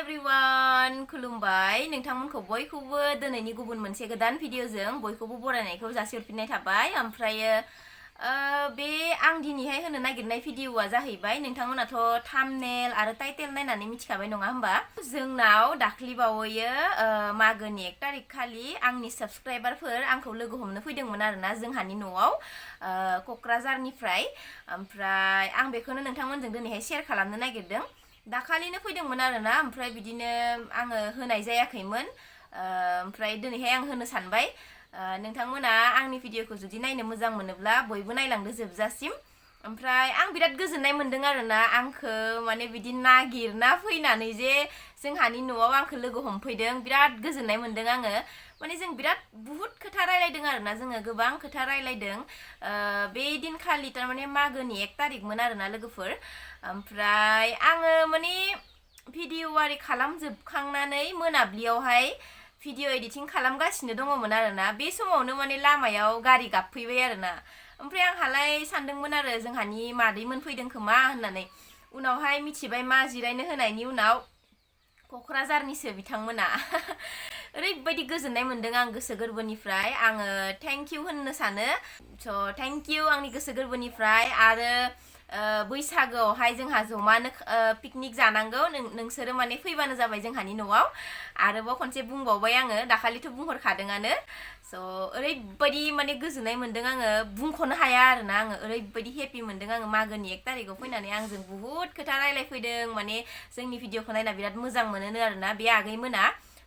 everyone खुलुमबाय नोंथांमोनखौ बयखौबो दिनैनि गुबुन मोनसे गोदान भिडिअजों बयखौबो बरायनायखौ जासिहरफिननाय थाबाय ओमफ्रायो बे आं दिनैहाय होनो नागिरनाय भिडिअआ जाहैबाय नोंथांमोनाथ' थाम्बनेल आरो टाइटेल नायनानै मिथिखाबाय नङा होमबा जोंनाव दाख्लिबावैयो मागोनि 1 तारिख खालि आंनि साबस्क्राइबारफोर आंखौ लोगो हमनो फैदोंमोन आरोना जोंहानि न'आव क'क्राझारनिफ्राय ओमफ्राय आं बेखौनो नोंथांमोनजों दिनैहाय शेयार खालामनो नागिरदों दाखालिनो फैदोंमोन आरोना ओमफ्राय बिदिनो आङो होनाय जायाखैमोन ओमफ्राय दिनैहाय आं होनो सानबाय नोंथांमोना आंनि भिडिअखौ जुदि नायनो मोजां मोनोब्ला बयबो नायलांदो जोबजासिम ओमफ्राय आं बिराद गोजोननाय मोनदों आरोना आंखौ माने बिदि नागिरना फैनानै जे जोंहानि न'आव आंखौ लोगो हमफैदों बिराद गोजोननाय मोनदों आङो माने जों बिराद बहुत खोथा रायलायदों आरोना जोङो गोबां खोथा रायलायदों बे दिनखालि थारमाने मागोनि 1 तारिखमोन आरोना लोगोफोर ओमफ्राय आङो माने भिडिअ आरि खालामजोबखांनानै मोनाब्लियावहाय भिडिअ एडिटिं खालामगासिनो दङमोन आरोना बे समावनो माने लामायाव गारि गाबफैबाय आरोना ओमफ्राय आंहालाय सानदोंमोन आरो जोंहानि मादैमोन फैदों खोमा होननानै उनावहाय मिथिबाय मा जिरायनो होनायनि उनाव क'क्राझारनिसो बिथांमोना ओरैबायदि गोजोननाय मोनदों आं गोसो गोरबोनिफ्राय आङो थेंक इउ होननो सानो स' थेंक इउ आंनि गोसो गोरबोनिफ्राय आरो बैसागोआवहाय जोंहा जमानो पिकनिक जानांगौ नोंसोरो माने फैबानो जाबाय जोंहानि न'आव आरोबाव खनसे बुंबावबाय आङो दाखालिथ' बुंहरखादोंआनो स' ओरैबायदि माने गोजोननाय मोनदों आङो बुंख'नो हाया आरोना आङो ओरैबायदि हेपि मोनदों आङो मागोनि 1 तारिखआव फैनानै आंजों बुहुत खोथा रायलायफैदों माने जोंनि भिडिअखौ नायना बिराद मोजां मोनोनो आरोना बे आगैमोना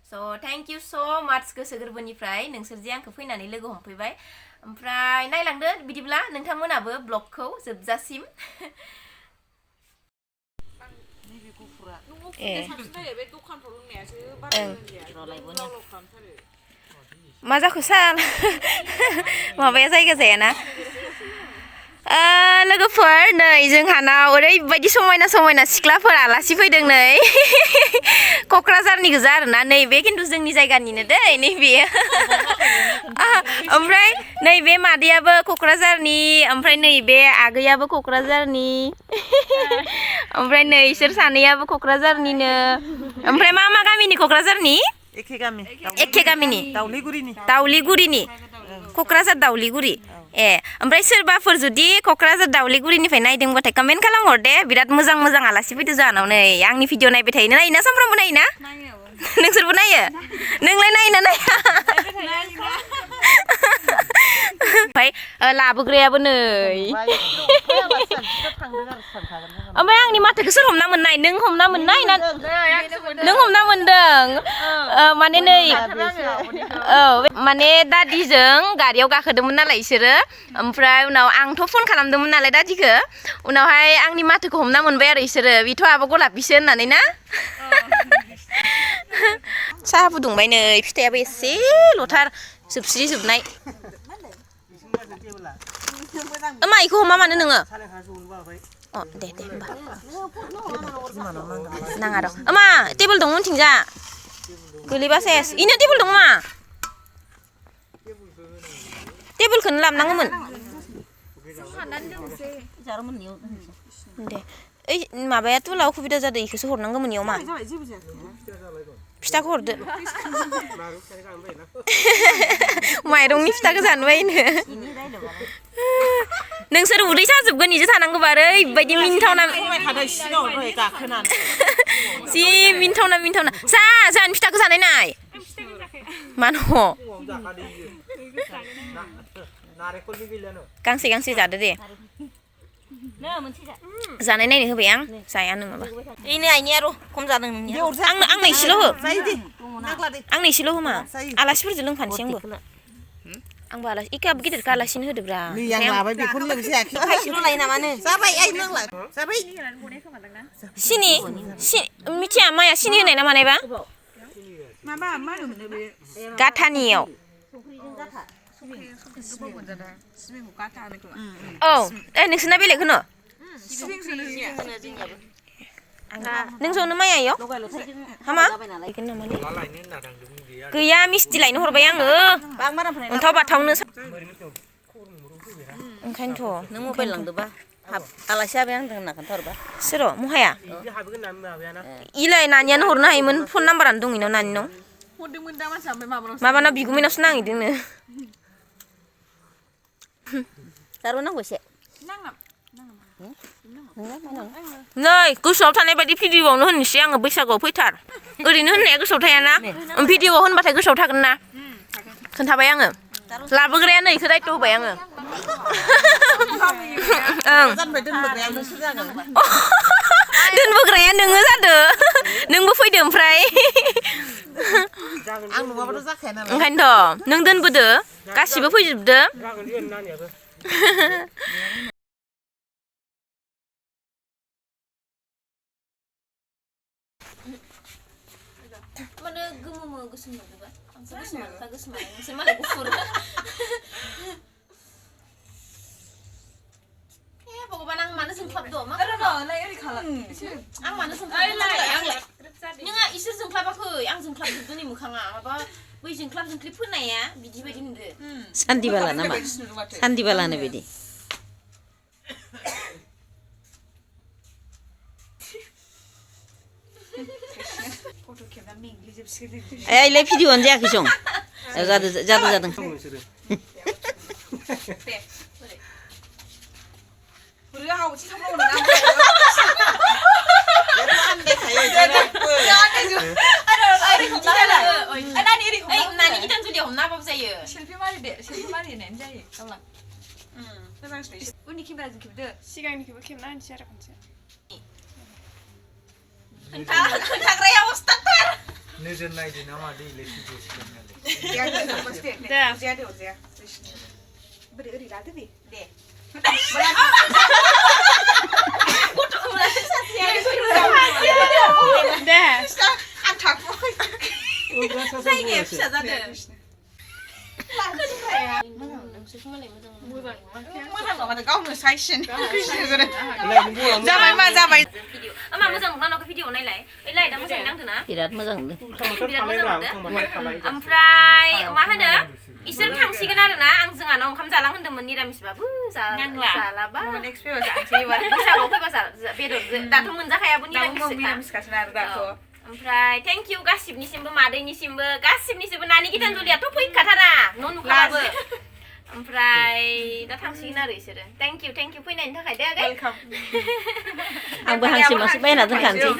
स' थेंक इउ स' माच गोसो गोरबोनिफ्राय नोंसोर जे आंखौ फैनानै लोगो हमफैबाय ओमफ्राय नायलांदो बिदिब्ला नोंथांमोनाबो ब्लगखौ जोबजासिम मा जाखो सान माबाया जायगा जायाना लोगोफोर नै जोंहानाव ओरैबायदि समायना समायना सिख्लाफोर आलासि फैदों नै क'क्राझारनि गोजा आरोना नैबे खिन्थु जोंनि जायगानिनो दै नैबे ओमफ्राय नैबे मादैयाबो क'क्राझारनि ओमफ्राय नैबे आगैयाबो क'क्राझारनि ओमफ्राय नै इसोर सानैयाबो क'क्राझारनिनो ओमफ्राय मा मा गामिनि क'क्राझारनि एखे गामिनि दाउलिगुरिनि क'क्राझार दाउलिगुरि ए ओमफ्राय सोरबाफोर जुदि क'क्राझार दाउलिगुरिनिफ्राय नायदोंबाथाय कमेन्ट खालामहर दे बिराद मोजां मोजां आलासि फैदो जोंहानाव नै आंनि भिडिअ नायबाय थायोना नायोना सामफ्रामबो नायोना नोंसोरबो नायो नोंलाय नायोना नाया ओमफ्राय लाबोग्रायाबो नै ओमफ्राय आंनि माथोखौ सोर हमना मोननाय नों हमना मोननाय ना नों हमना मोनदों माने नै औ माने दादिजों गारियाव गाखोदोंमोन नालाय इसोरो ओमफ्राय उनाव आंथ' फन खालामदोंमोन नालाय दादिखौ उनावहाय आंनि माथोखौ हमना मोनबाय आरो इसोरो बेथ' आब' गलापिसो होननानै ना साहा फुदुंबाय नै फिथाइयाबो एसेल'थार जोबस्रिजोबनाय मा इखौ हमा मानो नोङो अ दे होमबा नाङा र' मा टेबोल दं उनथिंजा गोलैबा सेस इनो टेबोल दं मा टेबोलखौनो लाबोनांगौमोन दे ओइ माबाया तुला उसुबिदा जादों इखौसो हरनांगौमोन इयाव मा फिथाखौ हरदो माइरंनि फिथाखौ जानो बायनो नोंसोर उदै साजोबगोन इजों थानांगौबा ओरैबायदि मिनिथावना जि मिनिथावना जाहानि फिथाखौ जानाय नाय मानो गांसे जादो दे जानाय नायनो होबाय आं जायानो माबा इनो आइनिया र' खम जादों नोंनिया आंनो एसेल' हो आंनो एसेल' हो मा आलासिफोरजों लोंफानोसै आंबो आलासि इकाबो गिदिरखौ आलासिनो होदोब्रा सिनि मिथिया माया सिनि होनाय ना मानायबा गाथानियाव औ नोंसोरना बेलेग होनो नोंसोरनो माया इयाव हामा गैया मिस्टि लायनो हरबाय आङो अन्थाव बाथावनो ओंखायनोथ' नों मबाइल लांदोबा हाब आलासिया बे आंजों होनना खोन्थाहरबा सोर' महाया इदि हाबगोन होनना माबायाना इलाय नानियानो हरनो हायोमोन फन नाम्बारानो दं इनाव नानिनाव हरदोंमोन दा मानसिया ओमफ्राय माबानावसो माबाना बिगुमैनावसो नांहैदोंनो जारौ नांगौ एसे नाङा नै गोसोआव थानाय बायदि भिडिअ'आवनो होननोसै आङो बैसागुआव फैथार ओरैनो होननाया गोसोआव थायाना भिडिअ'आव होनबाथाय गोसोआव थागोन ना खोन्थाबाय आङो लाबोग्राया नै इखौ दायथ' होबाय आङो ओं दोनबोग्राया नोङो जादो नोंबो फैदो ओमफ्राय आं नङाबाथ' जाखाया नालाय ओंखायनोथ' नों दोनबोदो गासिबो फैजोबदो जागोन दे नानियाबो माने गोमो गोसोम नुजोबा आंसो गोसोमखा गोसोमा नोंसोर मालाय गुफुर भगबान आं मानो जोंख्लाबद' मा आं मानो जोंख्लाबद' नोङा इसोर जोंख्लाबाखै आं जोंख्लाबजोबदो नै मोखाङा माबा बै जोंख्लाब जोंख्लिब फोननाया बिदि बायदि नुदो सान्दिबाला नामा सान्दिबालानो बिदि एलाय भिडिअ'आनो जायाखै सं जादों नोंसोरो नानि गितानजुलियाव हमना हाबाबो जायो सेल्फि मारिदो सेल्फि मारिनायानो जायो गावला उननि केमेराजों खेबदो सिगांनिखौबो खेबना होनोसै आरो खनसे खोन्थाग्राया अस्थाथार नोजोर नायदो ना मादै इलाय भिडिअ सिगांनालाय बोरै ओरै लादो दे दे आं थाखुवाखै जायगाया फिसा जादों मोजां नङा गावनो साइसिन जाबाय मा जाबाय मा मोजां नंना भिडिअ नायलाय ओइ लाइटआ मोजाङै नांदोंना बिराद मोजां मोनदों ओमफ्राय मा होनो इसोर थांसिगोन आरोना आं जोंहानाव ओंखाम जालां होनदोंमोन निरामिसबाबो जालाबा बैसागुआव फैबा बेदरजों दाथ' मोनजाखायाबो निरामिसखा ओमफ्राय थेंक इउ गासिबनिसिमबो मादैनिसिमबो गासिबनिसिमबो नानि गितानजुलियाथ' फैखाथारा न' नुखाबाबो ओमफ्राय दा थांसिगोन आरो इसोरो थेंक इउ फैनायनि थाखाय दे आगै आंबो हांसो मासे बायना दोनखानोसै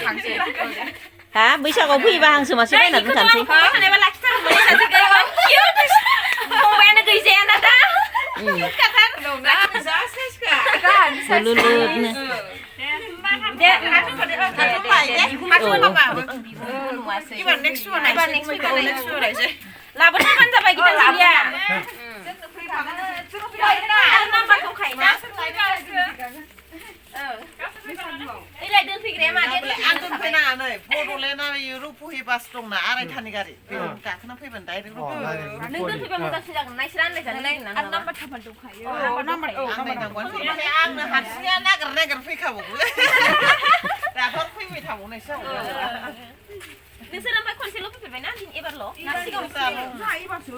हा बैसागुआव फैयोबा हांसो मासे बायना दोनखानोसै थानायबा लाखिथारगौमोन फंबायानो गैजायाना दा लाबोथारबानो जाबाय गितानजुलिया नाम्बारखौ खायोना एलाय दोनफैग्राया मादैया आं दोनफैनाङा नै बड'लेण्डआ रुपहि बास दंना आरायथानि गारि बेयाव गाखोना फैबानो डाइरेक्ट नों दोनफैबा मोजांसिन जागोन नायसोर आन्दायजानो नागिरना नाम्बार थाम्बार दंखायो आंनो हारसिङा नागिर फैखाबावो दाथ' फैबाय थाबावनायसो नोंसोर ओमफ्राय खनसेल' फैफेरबायना एबारल' ना सिगाङाव एबारसो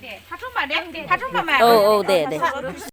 दे थाथ'मा दे औ दे